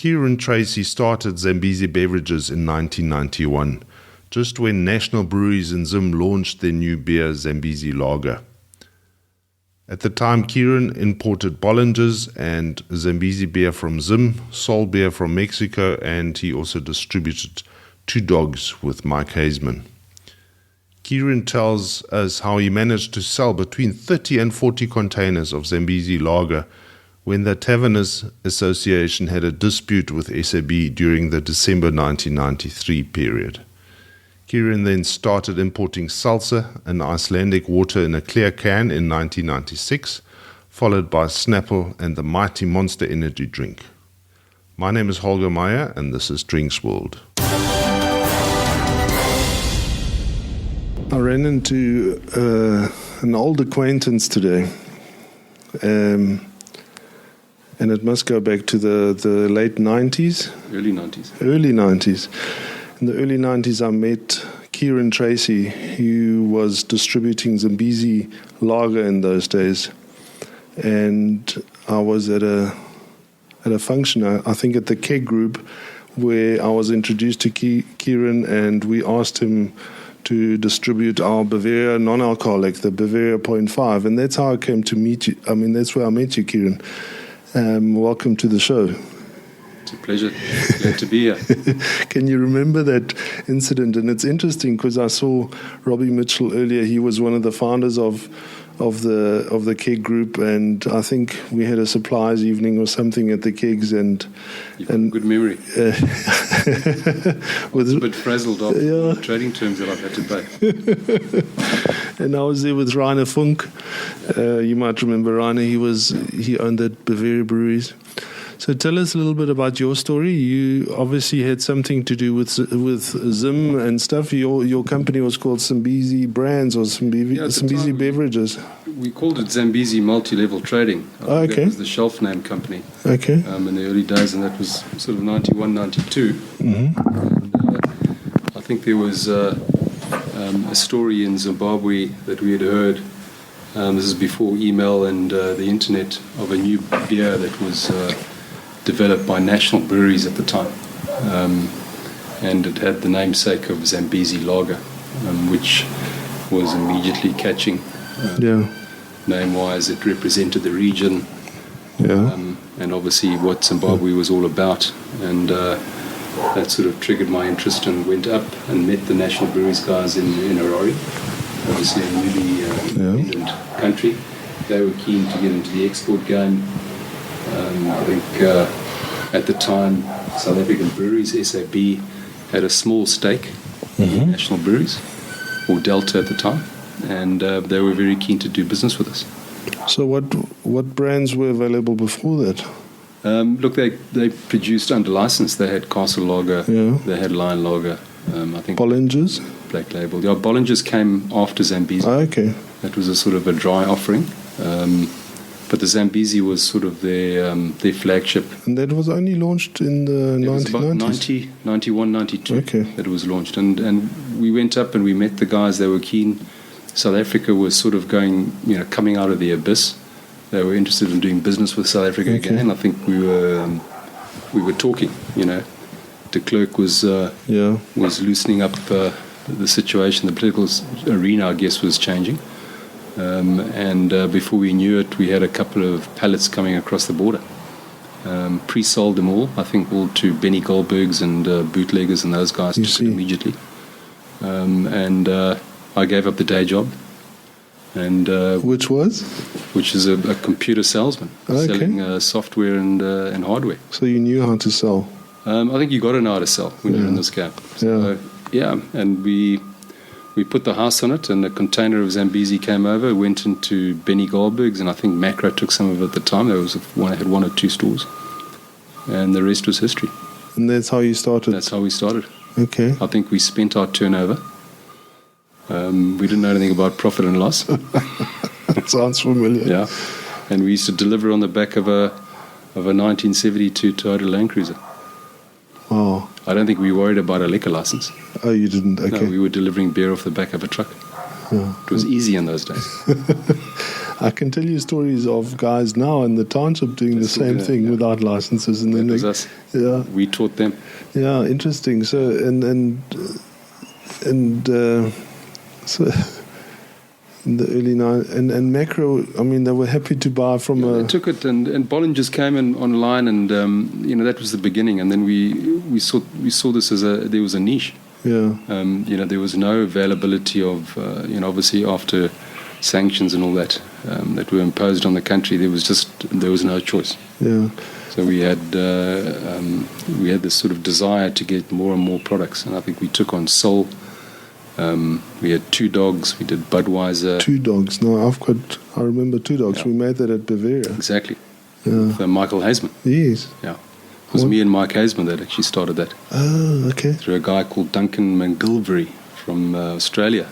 Kieran Tracy started Zambezi Beverages in 1991, just when National Breweries in Zim launched their new beer, Zambezi Lager. At the time, Kieran imported Bollingers and Zambezi beer from Zim, Sol beer from Mexico, and he also distributed Two Dogs with Mike Hayesman. Kieran tells us how he managed to sell between 30 and 40 containers of Zambezi Lager when the Taverners Association had a dispute with SAB during the December 1993 period. Kieran then started importing Seltzer, an Icelandic water in a clear can, in 1996, followed by Snapple and the mighty Monster energy drink. My name is Holger Meyer, and this is Drinks World. I ran into an old acquaintance today, and it must go back to the late 90s? Early 90s. Early 90s. In the early 90s, I met Kieran Tracy, who was distributing Zambezi Lager in those days. And I was at a function, I think at the Keg Group, where I was introduced to Kieran, and we asked him to distribute our Bavaria non-alcoholic, the Bavaria 0.5. And that's how I came to meet you. I mean, that's where I met you, Kieran. Welcome to the show. It's a pleasure. Glad to be here. Can you remember that incident? And it's interesting because I saw Robbie Mitchell earlier. He was one of the founders of the Keg Group, and I think we had a suppliers evening or something at the Kegs. And good memory. Was a bit frazzled off the trading terms that I've had to pay. And I was there with Rainer Funk. You might remember Rainer. He owned that Bavaria Breweries. So tell us a little bit about your story. You obviously had something to do with Zim and stuff. Your company was called Zambezi Brands or Zambezi Beverages. We called it Zambezi Multi-Level Trading. Okay. That was the shelf name company. Okay. In the early days, and that was sort of 91, 92. Mm-hmm. And, I think there was a story in Zimbabwe that we had heard. This is before email and the internet, of a new beer that was developed by National Breweries at the time, and it had the namesake of Zambezi Lager, which was immediately catching. Name-wise, it represented the region, and obviously what Zimbabwe was all about, and that sort of triggered my interest, and went up and met the National Breweries guys in Harare, obviously a newly independent country. They were keen to get into the export game. I think at the time, South African Breweries, SAB, had a small stake in National Breweries, or Delta at the time, and they were very keen to do business with us. So what brands were available before that? Look, they produced under license. They had Castle Lager, they had Lion Lager, I think Bollingers? Black Label. Yeah, Bollingers came after Zambezi. Okay. That was a sort of a dry offering. But the Zambezi was sort of their flagship. And that was only launched in the 1990s? It was about 90, 91, 92 that it was launched. And we went up and we met the guys. They were keen. South Africa was sort of going, coming out of the abyss. They were interested in doing business with South Africa again. And I think we were talking, De Klerk was loosening up the situation. The political arena, I guess, was changing. And before we knew it, we had a couple of pallets coming across the border. Pre-sold them all, I think, all to Benny Goldbergs and bootleggers, and those guys took it immediately. And I gave up the day job. And which was? Which is a computer salesman, selling software and hardware. So you knew how to sell? I think you got to know how to sell when you're in this game. So, and we put the house on it, and a container of Zambezi came over, went into Benny Goldberg's, and I think Macro took some of it at the time. There was had one or two stores, and the rest was history. And that's how you started? That's how we started. Okay. I think we spent our turnover. We didn't know anything about profit and loss. That sounds familiar. Yeah, and we used to deliver on the back of a 1972 Toyota Land Cruiser. Wow. I don't think we worried about a liquor license. Oh, you didn't? Okay. No, we were delivering beer off the back of a truck. Yeah. It was easy in those days. I can tell you stories of guys now in the township doing the same thing without licenses, and then That was us. Yeah, We taught them. yeah, interesting. So so in the early and Macro, I mean, they were happy to buy from They took it, and Bollingers came in online, and that was the beginning. And then we saw this as there was a niche. Yeah. There was no availability of obviously after sanctions and all that that were imposed on the country, there was no choice. Yeah. So we had this sort of desire to get more and more products, and I think we took on Sol. We had Two Dogs. We did Budweiser. Two Dogs. No, I remember Two Dogs. Yeah. We made that at Bavaria. Exactly. Yeah. With Michael Hayesman. Yes. Yeah. It was me and Mike Hayesman that actually started that. Oh, okay. Through a guy called Duncan McGilvery from Australia,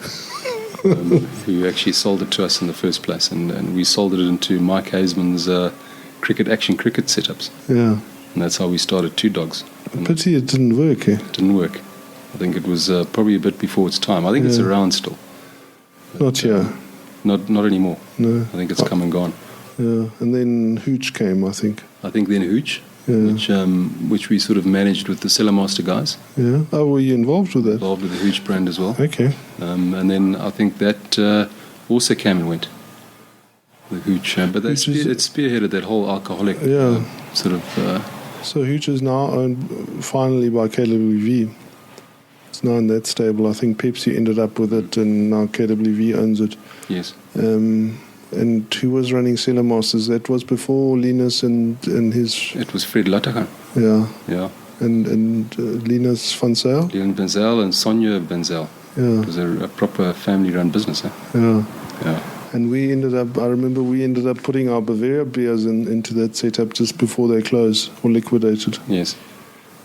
who actually sold it to us in the first place, and we sold it into Mike Hayesman's action cricket setups. Yeah. And that's how we started Two Dogs. And Pity it didn't work, eh? it didn't work. I think it was probably a bit before its time. I think it's around still. Not here. Not anymore. No. I think it's come and gone. Yeah. And then Hooch came, I think. I think then Hooch, Yeah. which we sort of managed with the Cellar Master guys, Yeah. Oh, were you involved with that? involved with the Hooch brand as well. Okay. And then I think that also came and went. The Hooch, but Hooch is- it spearheaded that whole alcoholic Yeah. sort of. So Hooch is now owned finally by KWV. It's now in that stable. I think Pepsi ended up with it, and now KWV owns it. Yes. And who was running Cellar Masters? That was before Linus and his... It was Fred Lattagan. Yeah. Yeah. And Linus van Zyl. Leon Benzel and Sonia Benzel. Yeah. It was a proper family-run business. Eh? Yeah. Yeah. And I remember we ended up putting our Bavaria beers into that setup just before they closed or liquidated. Yes.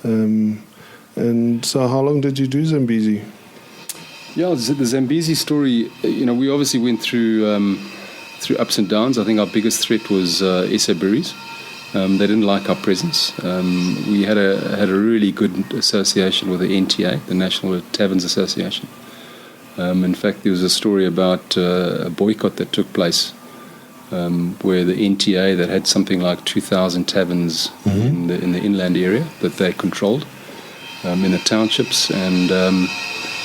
And so how long did you do Zambezi? Yeah, the Zambezi story, we obviously went through ups and downs. I think our biggest threat was SA Breweries. They didn't like our presence. We had a really good association with the NTA, the National Taverns Association. In fact, there was a story about a boycott that took place where the NTA, that had something like 2,000 taverns in the inland area that they controlled in the townships, and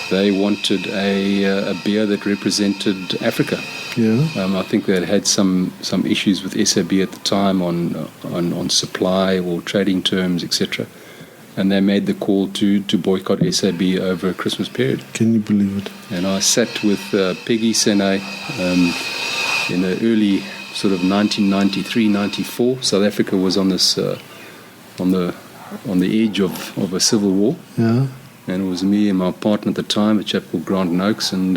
they wanted a beer that represented Africa. Yeah. I think they had some issues with SAB at the time on supply or trading terms, etc. And they made the call to boycott SAB over a Christmas period. Can you believe it? And I sat with Peggy Sene in the early sort of 1993, 94. South Africa was on this on the edge of a civil war. Yeah. And it was me and my partner at the time, a chap called Grant Noakes, and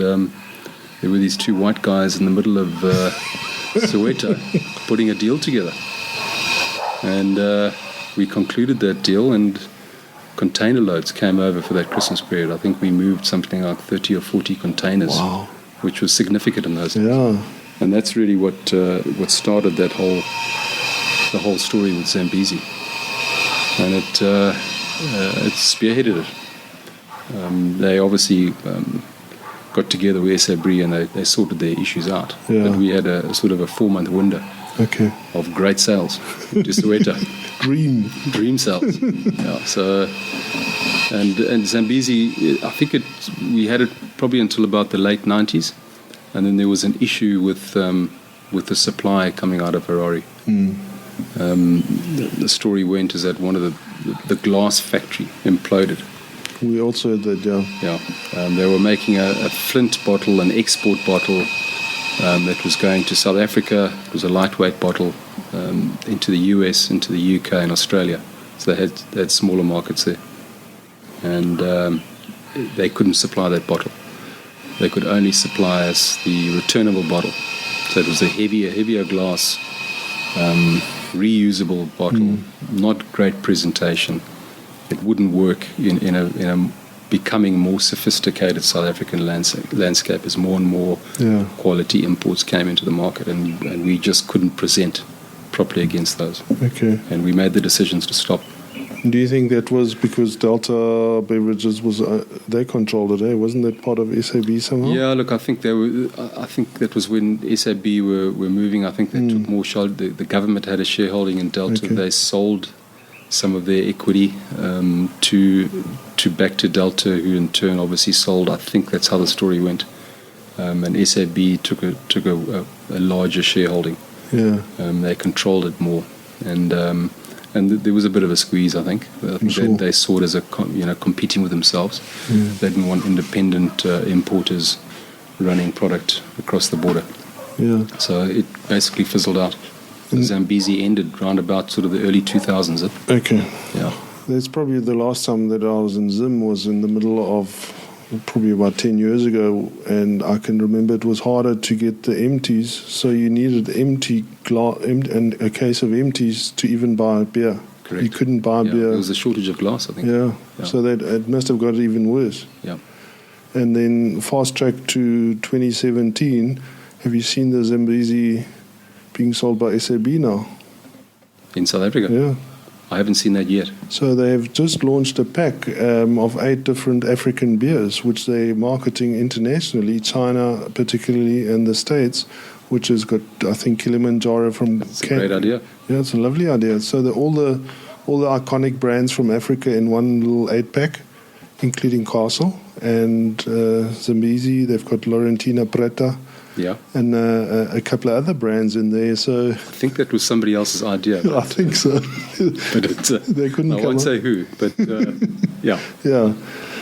there were these two white guys in the middle of Soweto putting a deal together. And we concluded that deal, and container loads came over for that Christmas period. I think we moved something like 30 or 40 containers, Wow. which was significant in those days. Yeah. And that's really what started the whole story with Zambezi. And it spearheaded it. They obviously got together with SABRI and they sorted their issues out. Yeah. But we had a sort of a 4-month window Okay. of great sales to Soweto. Dream sales. Yeah. So, and Zambezi, I think we had it probably until about the late 90s, and then there was an issue with the supply coming out of Harare. The story went is that one of the glass factory imploded. We also had that, yeah. Yeah, they were making a Flint bottle, an export bottle that was going to South Africa. It was a lightweight bottle into the US, into the UK and Australia. So they had smaller markets there. And they couldn't supply that bottle. They could only supply us the returnable bottle. So it was a heavier glass, reusable bottle, not great presentation. It wouldn't work in a becoming more sophisticated South African landscape as more and more quality imports came into the market, and we just couldn't present properly against those. Okay. And we made the decisions to stop. Do you think that was because Delta Beverages was they controlled it? Wasn't that part of SAB somehow? Yeah, look, I think they were. I think that was when SAB were moving. I think they took more shareholding. The government had a shareholding in Delta. Okay. They sold some of their equity to back to Delta, who in turn obviously sold. I think that's how the story went. And SAB took a larger shareholding. Yeah. They controlled it more, and there was a bit of a squeeze. I think Sure. they saw it as competing with themselves. Yeah. They didn't want independent importers running product across the border. Yeah. So it basically fizzled out. The Zambezi ended round about sort of the early 2000s. Okay. Yeah. That's probably the last time that I was in Zim was in the middle of probably about 10 years ago, and I can remember it was harder to get the empties, so you needed empty glass and a case of empties to even buy beer. Correct. You couldn't buy Yeah, beer. there was a shortage of glass, I think. Yeah. Yeah. So that it must have got even worse. Yeah. And then fast track to 2017, have you seen the Zambezi being sold by SAB now? In South Africa? Yeah. I haven't seen that yet. So they have just launched a pack of 8 different African beers, which they're marketing internationally, China particularly, and the States, which has got, I think, Kilimanjaro from. It's a great idea. Yeah, it's a lovely idea. So all the iconic brands from Africa in one little 8-pack, including Castle and Zambezi. They've got Laurentina Preta. Yeah. And a couple of other brands in there. So I think that was somebody else's idea. I think so. But it's, They couldn't I come won't up. say who, but yeah. Yeah.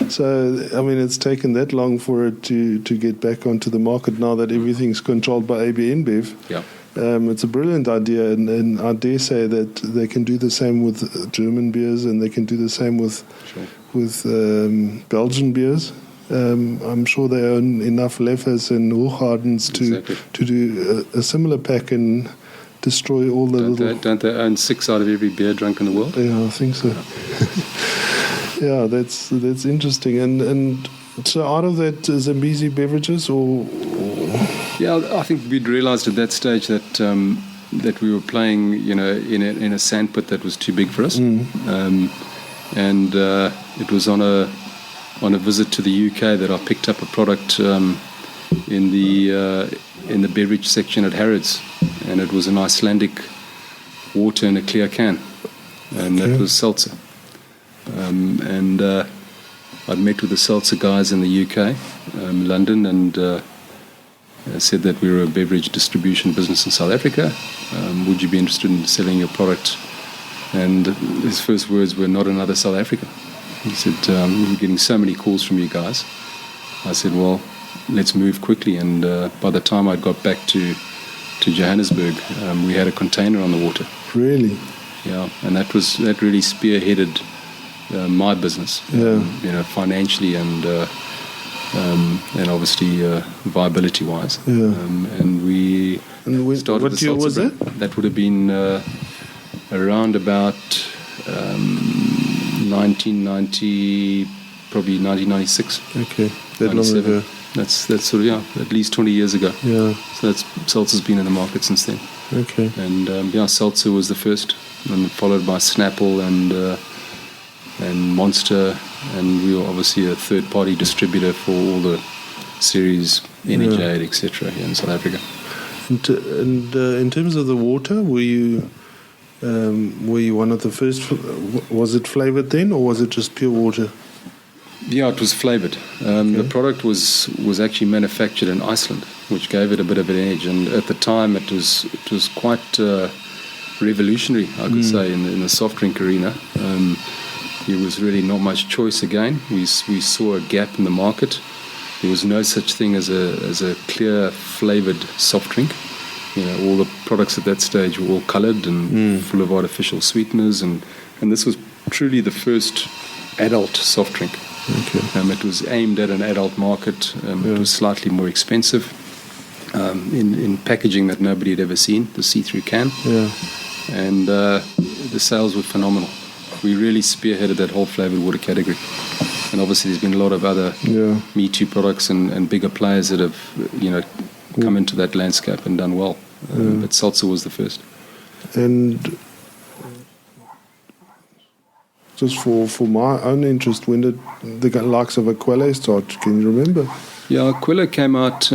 So, I mean, it's taken that long for it to get back onto the market now that everything's controlled by AB InBev. Yeah. It's a brilliant idea, and I dare say that they can do the same with German beers, and they can do the same with Belgian beers. I'm sure they own enough Leffers and Hochhardens to do a similar pack and destroy all the Don't they own 6 out of every beer drunk in the world? Yeah, I think so. Yeah, that's interesting. And so out of that Zambezi Beverages, or Yeah, I think we'd realised at that stage that that we were playing, in a sandpit that was too big for us, and it was on a visit to the UK that I picked up a product in the beverage section at Harrods, and it was an Icelandic water in a clear can, and that was Seltzer. And I'd met with the Seltzer guys in the UK, London, and said that we were a beverage distribution business in South Africa. Would you be interested in selling your product? And his first words were, "Not another South Africa." He said, "We're getting so many calls from you guys." I said, "Well, let's move quickly." And by the time I got back to Johannesburg, we had a container on the water. really? Yeah, and that really spearheaded my business, financially and obviously viability-wise. Yeah. And we started. What the year Seltzer was brand. That would have been around about 1990, probably 1996. Okay, that long 97. ago. That's sort of at least 20 years ago. Yeah. So Seltzer's been in the market since then. Okay. And Seltzer was the first, and followed by Snapple and Monster, and we were obviously a third-party distributor for all the series, Energy Aid, etc. here in South Africa. And in terms of the water, were you one of the first? Was it flavored then, or was it just pure water? Yeah, it was flavored. The product was actually manufactured in Iceland, which gave it a bit of an edge. And at the time, it was quite revolutionary, I could say, in the soft drink arena. There was really not much choice again. We saw a gap in the market. There was no such thing as a clear flavored soft drink. All the products at that stage were all colored and full of artificial sweeteners, and this was truly the first adult soft drink. Okay. It was aimed at an adult market. It was slightly more expensive in packaging that nobody had ever seen, the see-through can. Yeah. And the sales were phenomenal. We really spearheaded that whole flavored water category. And obviously there's been a lot of other Me Too products and bigger players that have, come into that landscape and done well. But Seltzer was the first. And Just for my own interest, when did the likes of Aquila start? Can you remember? Yeah, Aquila came out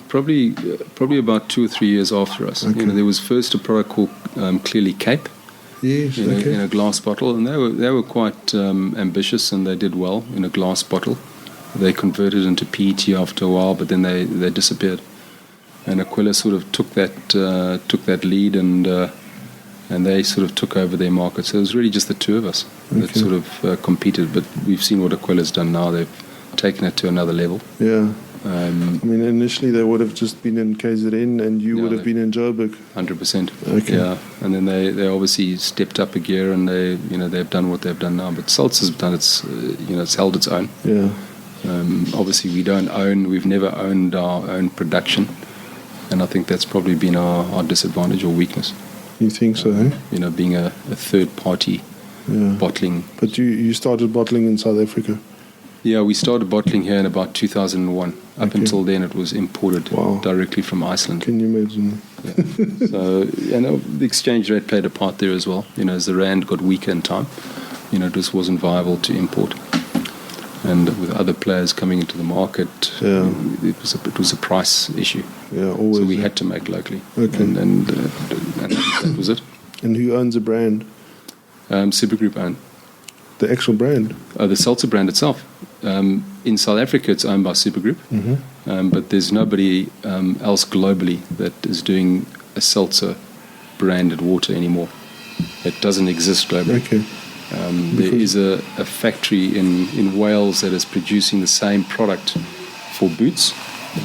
probably about 2 or 3 years after us. Okay. There was first a product called Clearly Cape. Yes, In a glass bottle, and they were quite ambitious, and they did well in a glass bottle. They converted into PET after a while, but then they disappeared. And Aquila sort of took that lead, and they sort of took over their market. So it was really just the two of us that sort of competed. But we've seen what Aquila's done now. They've taken it to another level. Yeah. I mean, initially they would have just been in KZN, and you would have been in Joburg. 100%. Okay. Yeah, and then they obviously stepped up a gear, and they've done what they've done now. But Seltzer's done it's held its own. Yeah. Obviously, we've never owned our own production, and I think that's probably been our disadvantage or weakness. You think so? Being a third party bottling. But you started bottling in South Africa. Yeah, we started bottling here in about 2001. Up until then, it was imported directly from Iceland. Can you imagine? Yeah. So, the exchange rate played a part there as well. As the rand got weaker in time, it just wasn't viable to import. And with other players coming into the market, it was a price issue. Yeah, always. So we had to make locally. Okay. And that was it. And who owns the brand? Supergroup owned. The actual brand? The Seltzer brand itself. In South Africa, it's owned by Supergroup, but there's nobody else globally that is doing a Seltzer branded water anymore. It doesn't exist globally. Okay. There is a factory in Wales that is producing the same product for Boots,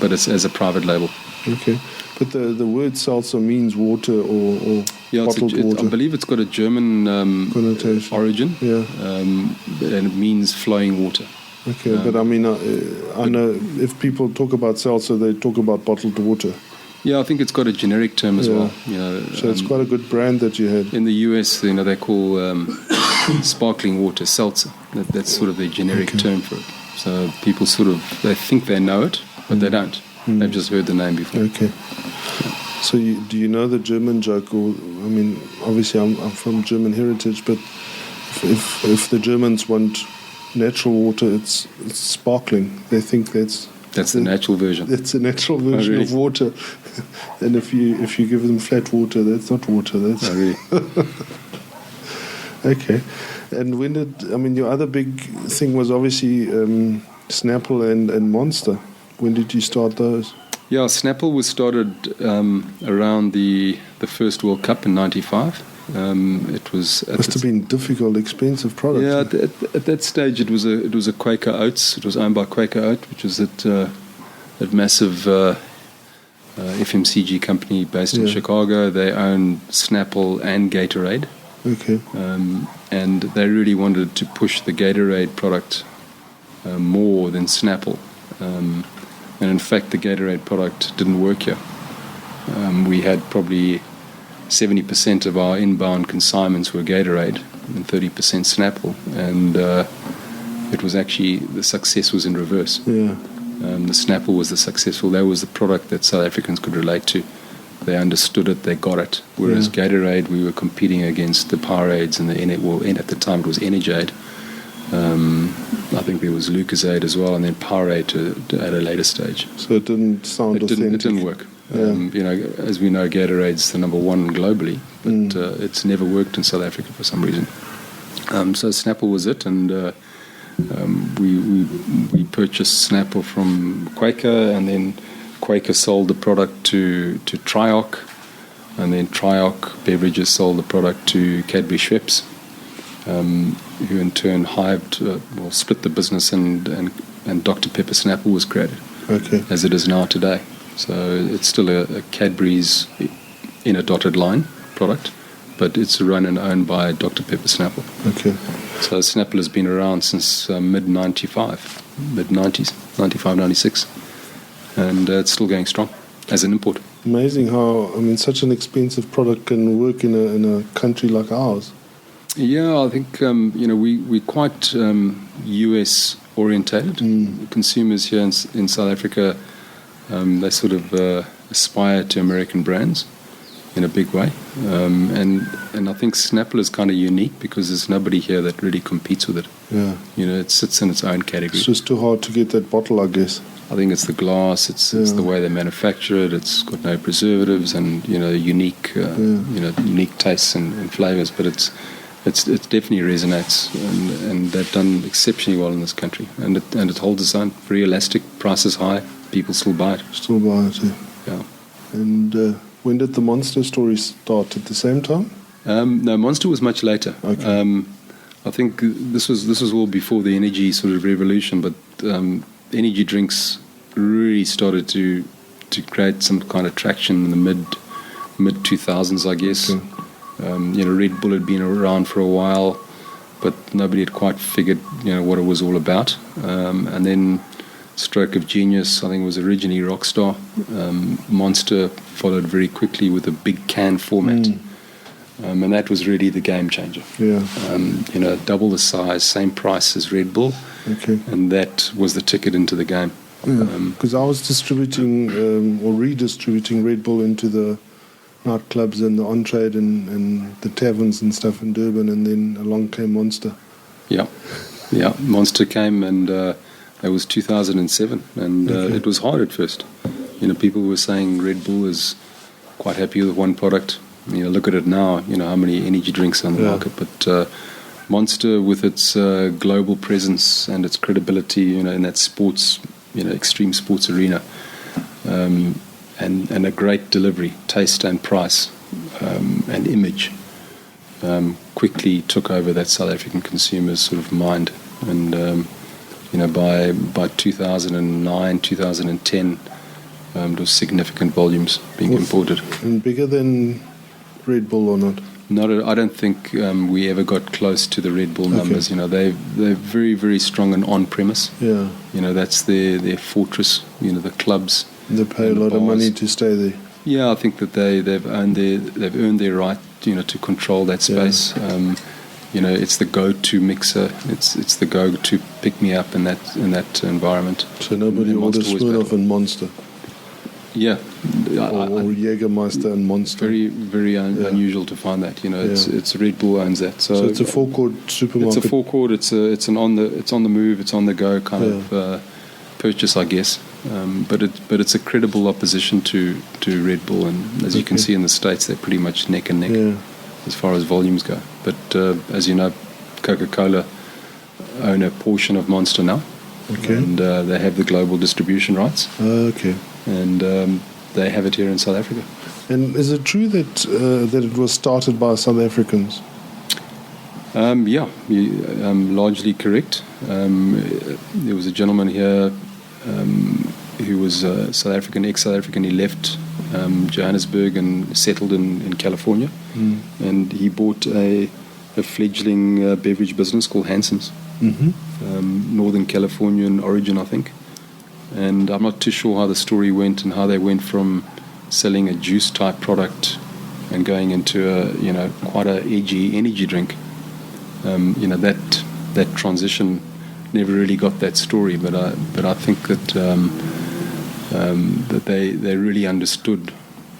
but it's as a private label. Okay. But the word seltzer means water or bottled water. I believe it's got a German origin. Yeah. And it means flowing water. Okay, but I mean, I know if people talk about seltzer, they talk about bottled water. Yeah, I think it's got a generic term as well. So it's quite a good brand that you had. In the US, they call sparkling water seltzer. That's sort of their generic term for it. So people they think they know it, but they don't. They've just heard the name before. Okay. So do you know the German joke? Or I mean, obviously I'm from German heritage, but if the Germans want natural water, it's sparkling. They think that's the natural version. That's the natural version of water. And if you give them flat water, that's not water. That's really. Okay. And your other big thing was obviously Snapple and Monster. When did you start those? Yeah, Snapple was started around the first World Cup in '95. It was must have been difficult, expensive product. Yeah, at that stage it was a Quaker Oats. It was owned by Quaker Oat, which was that massive FMCG company based in Chicago. They owned Snapple and Gatorade. Okay. And they really wanted to push the Gatorade product more than Snapple. And in fact, the Gatorade product didn't work here. We had probably 70% of our inbound consignments were Gatorade and 30% Snapple. And it was actually, the success was in reverse. Yeah. The Snapple was the successful. That was the product that South Africans could relate to. They understood it, they got it. Whereas Gatorade, we were competing against the Powerades and at the time it was Energade. I think there was Lucasade as well, and then Powerade at a later stage. So it didn't sound authentic. It didn't work. Yeah. As we know, Gatorade's the number one globally, but it's never worked in South Africa for some reason. So Snapple was it, and we purchased Snapple from Quaker, and then Quaker sold the product to Trioc, and then Trioc Beverages sold the product to Cadbury Schweppes, who in turn split the business, and Dr. Pepper Snapple was created, as it is now today. So it's still a Cadbury's in a dotted line product, but it's run and owned by Dr. Pepper Snapple. Okay. So Snapple has been around since mid-90s, 95, 96, and it's still going strong as an import. Amazing how, such an expensive product can work in a country like ours. Yeah, I think we're quite US orientated. Consumers here in South Africa, they sort of aspire to American brands, in a big way. And I think Snapple is kind of unique because there's nobody here that really competes with it. Yeah. It sits in its own category. It's just too hard to get that bottle, I guess. I think it's the glass, it's the way they manufacture it. It's got no preservatives and unique unique tastes and flavors. But it definitely resonates, and they've done exceptionally well in this country. And it holds its own. Very elastic, price is high, people still buy it. Still buy it, Yeah. And when did the Monster story start? At the same time? No, Monster was much later. Okay. I think this was all before the energy sort of revolution, but energy drinks really started to create some kind of traction in the mid 2000s, I guess. Okay. Red Bull had been around for a while, but nobody had quite figured what it was all about. And then stroke of genius, I think it was originally Rockstar. Monster followed very quickly with a big can format. And that was really the game changer. Yeah. Double the size, same price as Red Bull. Okay. And that was the ticket into the game. Because I was distributing or redistributing Red Bull into the nightclubs and the on-trade and the taverns and stuff in Durban, and then along came Monster. Yeah. Monster came, and that was 2007, and it was hard at first. People were saying Red Bull is quite happy with one product. Look at it now. How many energy drinks are on the market, but Monster, with its global presence and its credibility, in that sports, extreme sports arena, and a great delivery, taste and price, and image, quickly took over that South African consumer's sort of mind. And by 2009, 2010, there was significant volumes being imported. And bigger than Red Bull or not? I don't think we ever got close to the Red Bull numbers. They're very, very strong and on premise. Yeah. That's their fortress. The clubs. They pay a lot of money to stay there. Yeah, I think that they've earned their right. To control that space. Yeah. It's the go-to mixer. It's the go-to pick me up in that environment. So nobody orders Smirnoff and Monster. Yeah, or Jägermeister and Monster. Very, very unusual to find that. It's Red Bull owns that. So it's a forecourt supermarket. It's a forecourt. It's on the move. It's on the go kind of purchase, I guess. But it's a credible opposition to Red Bull, and as you can see in the States, they're pretty much neck and neck as far as volumes go. But as you know, Coca-Cola own a portion of Monster now. Okay. And they have the global distribution rights. Okay. And they have it here in South Africa. And is it true that it was started by South Africans? Largely correct. There was a gentleman here who was South African, ex-South African. He left Johannesburg and settled in California. And he bought a fledgling beverage business called Hanson's. Northern Californian origin, I think. And I'm not too sure how the story went and how they went from selling a juice type product and going into a quite a edgy energy drink. That transition never really got that story, but I think that that they really understood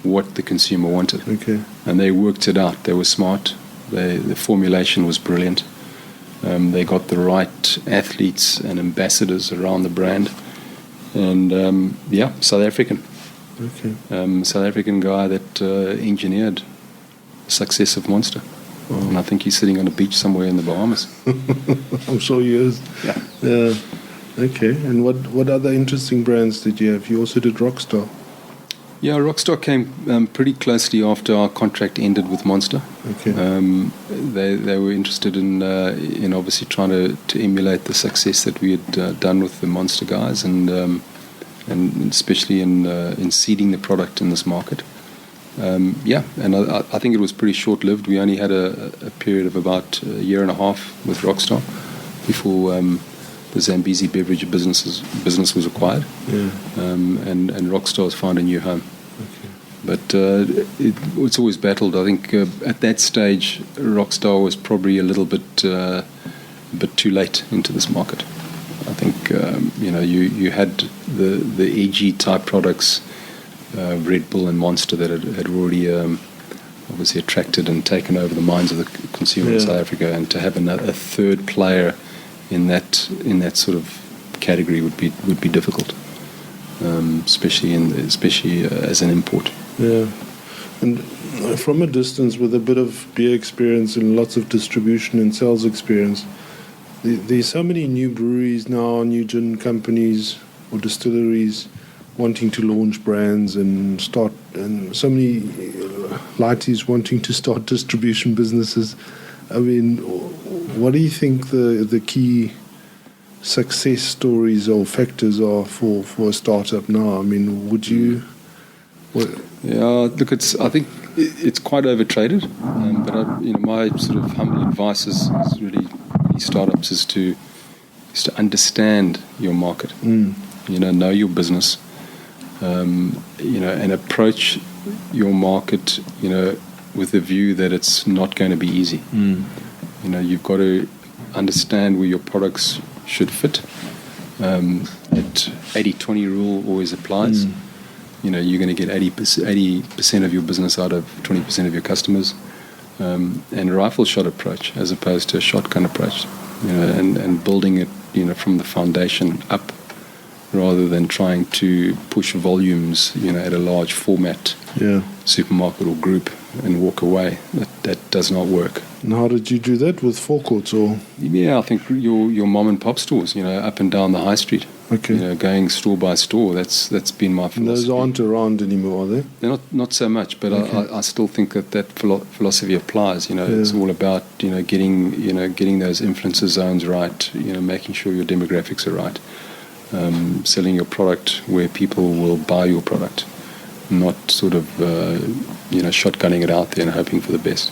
what the consumer wanted. Okay. And they worked it out. They were smart. The formulation was brilliant. They got the right athletes and ambassadors around the brand. And South African. Okay. South African guy that engineered the success of Monster. Wow. And I think he's sitting on a beach somewhere in the Bahamas. I'm sure he is. Yeah. Okay. And what other interesting brands did you have? You also did Rockstar. Yeah, Rockstar came pretty closely after our contract ended with Monster. Okay. They were interested in obviously trying to emulate the success that we had done with the Monster guys, and especially in seeding the product in this market. And I think it was pretty short-lived. We only had a period of about a year and a half with Rockstar before the Zambezi Beverages business was acquired. Yeah. And Rockstar's found a new home. Okay. But it's always battled. I think at that stage, Rockstar was probably a little bit too late into this market. I think you had the EG type products, Red Bull and Monster, that had already obviously attracted and taken over the minds of the consumer in South Africa, and to have a third player in that sort of category would be difficult, especially as an import. Yeah, and from a distance, with a bit of beer experience and lots of distribution and sales experience, there's so many new breweries now, new gin companies or distilleries wanting to launch brands and so many lighties wanting to start distribution businesses. I mean, what do you think the key success stories or factors are for a startup now? I mean, would you... Yeah, look, I think it's quite overtraded, but my sort of humble advice is really startups is to understand your market, know your business, and approach your market, with the view that it's not going to be easy. You've got to understand where your products should fit. That 80-20 rule always applies. You're going to get 80% of your business out of 20% of your customers, and a rifle shot approach as opposed to a shotgun approach, and building it, from the foundation up, rather than trying to push volumes, at a large format supermarket or group and walk away. That does not work. And how did you do that, with forecourts or? Yeah, I think your mom and pop stores, up and down the high street. Okay. Going store by store. That's been my philosophy. And those aren't around anymore, are they? They're not so much, but okay. I still think that philosophy applies. It's all about getting those influencer zones right. Making sure your demographics are right. Selling your product where people will buy your product, not sort of shotgunning it out there and hoping for the best.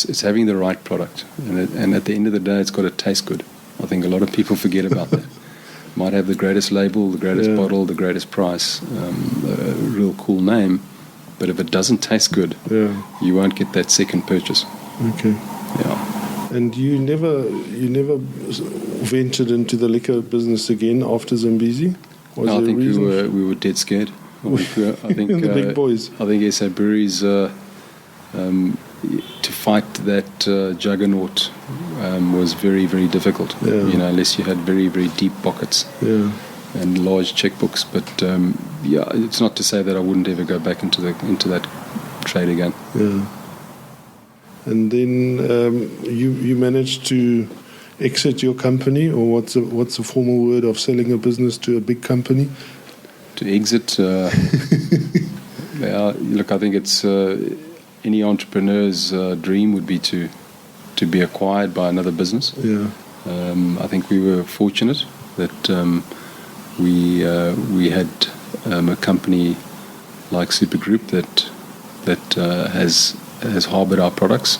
It's having the right product, and at the end of the day, it's got to taste good. I think a lot of people forget about that. Might have the greatest label, the greatest bottle, the greatest price, a real cool name, but if it doesn't taste good, you won't get that second purchase. Okay. Yeah. And you never ventured into the liquor business again after Zambezi? I think we were dead scared. I think the big boys. I think SA Breweries, to fight that juggernaut was very, very difficult. Unless you had very, very deep pockets and large checkbooks. But it's not to say that I wouldn't ever go back into that trade again. Yeah. And then you managed to exit your company, or what's the formal word of selling a business to a big company? To exit, look, I think it's any entrepreneur's dream would be to be acquired by another business. Yeah. I think we were fortunate that we had a company like Super Group that has harbored our products,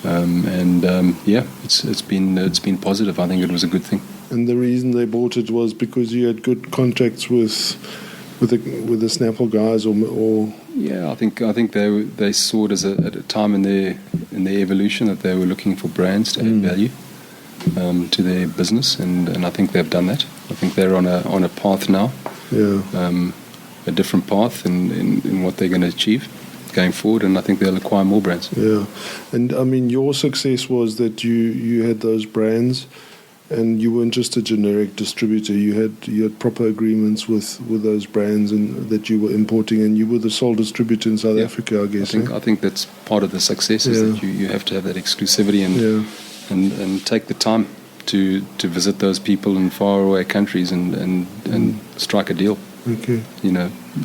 it's been positive. I think it was a good thing. And the reason they bought it was because you had good contacts with the Snapple guys, or yeah, I think they saw it at a time in their evolution that they were looking for brands to add value to their business, and I think they've done that. I think they're on a path now, a different path in what they're going to achieve going forward, and I think they'll acquire more brands. Yeah, and I mean, your success was that you had those brands, and you weren't just a generic distributor. You had proper agreements with those brands, and that you were importing, and you were the sole distributor in South Africa, I guess. I think that's part of the success is that you have to have that exclusivity and take the time to visit those people in faraway countries and strike a deal. Okay.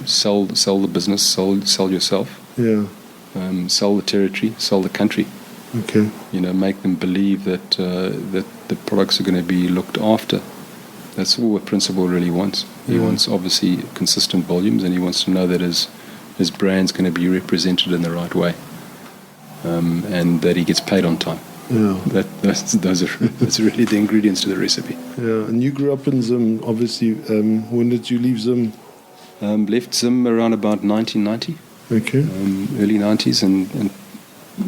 Sell the business, sell yourself. Yeah. Sell the territory, sell the country. Okay. Make them believe that the products are going to be looked after. That's all a principal really wants. He wants obviously consistent volumes, and he wants to know that his brand's going to be represented in the right way, and that he gets paid on time. Yeah. That's really the ingredients to the recipe. Yeah. And you grew up in Zim, obviously. When did you leave Zim? Left Zim around about 1990. Okay. Early 90s, and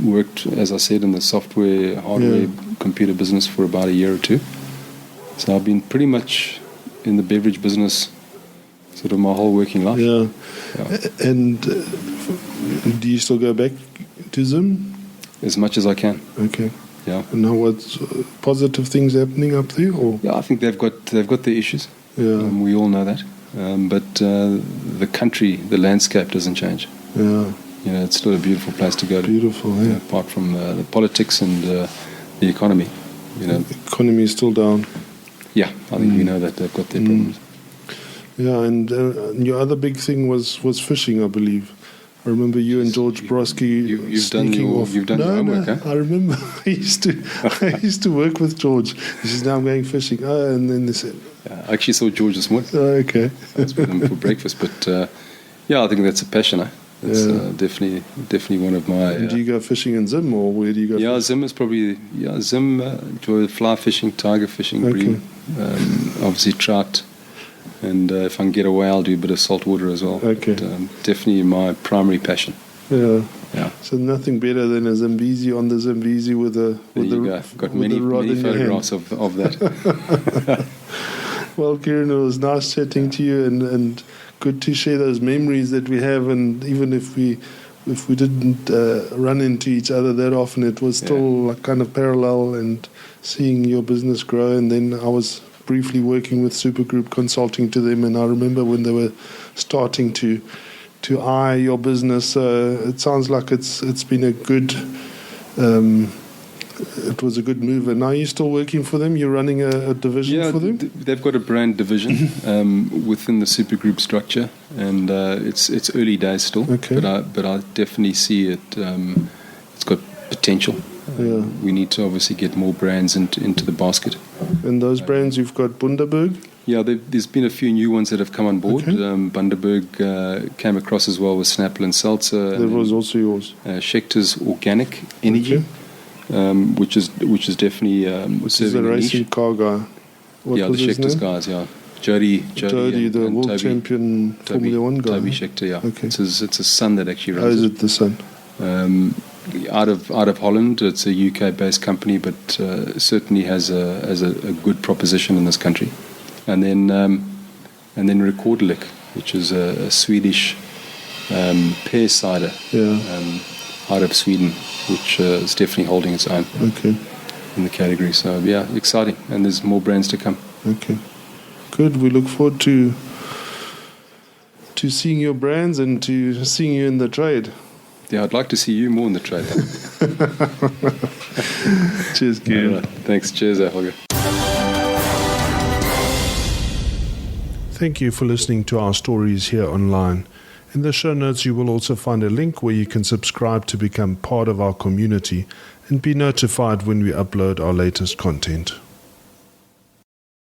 worked, as I said, in the software, hardware, computer business for about a year or two. So I've been pretty much in the beverage business sort of my whole working life. Yeah. And Do you still go back to Zim? As much as I can. Okay. Yeah. And now what's positive things happening up there? Or? Yeah, I think they've got their issues. Yeah. We all know that. But the country, the landscape doesn't change. Yeah. You know, it's still a beautiful place to go to. Beautiful, yeah. Apart from the politics and the economy. You know. The economy is still down. Yeah, I think we know that they've got their problems. Yeah, and your other big thing was fishing, I believe. I remember you and George Broski You've done your homework, huh? I remember I used to work with George. He says, now I'm going fishing. Oh, and then they said... Yeah, I actually saw George this morning. Oh, okay. I was with him for breakfast. But, yeah, I think that's a passion, eh? It's definitely one of my... And do you go fishing in Zim, or where do you go? Yeah, Zim is probably... Yeah, Zim, enjoy fly fishing, tiger fishing, bream. Obviously trout. And if I can get away, I'll do a bit of saltwater as well. Okay. But, definitely my primary passion. Yeah. Yeah. So nothing better than a Zambezi on the Zambezi with the got many photographs of that. Well, Kieran, it was nice chatting to you, and good to share those memories that we have. And even if we didn't run into each other that often, it was still like kind of parallel, and seeing your business grow. And then I was briefly working with Supergroup, consulting to them, and I remember when they were starting to eye your business. It sounds like it's been a good. It was a good move. And are you still working for them? You're running a division for them? They've got a brand division within the Supergroup structure, and it's early days still. Okay. But I definitely see it. It's got potential. Yeah. We need to obviously get more brands into the basket. And those brands, you've got Bundaberg? Yeah, there's been a few new ones that have come on board. Okay. Bundaberg came across as well with Snapple and Seltzer. That was also yours. Schecter's Organic Energy, which is definitely which is a racing car guy. What was the his Schecter's name? guys, yeah. Jody, the world Toby, champion Formula One guy. Toby Schechter, yeah. Okay. It's his son that actually runs Is it the son? Out of Holland. It's a UK-based company, but certainly has a good proposition in this country. And then Rekorderlik, which is a Swedish pear cider out of Sweden, which is definitely holding its own in the category. So yeah, exciting, and there's more brands to come. Okay, good. We look forward to seeing your brands and to seeing you in the trade. Yeah, I'd like to see you more in the trade. Cheers, Kieran. Thanks. Cheers, Holger. Thank you for listening to our stories here online. In the show notes, you will also find a link where you can subscribe to become part of our community and be notified when we upload our latest content.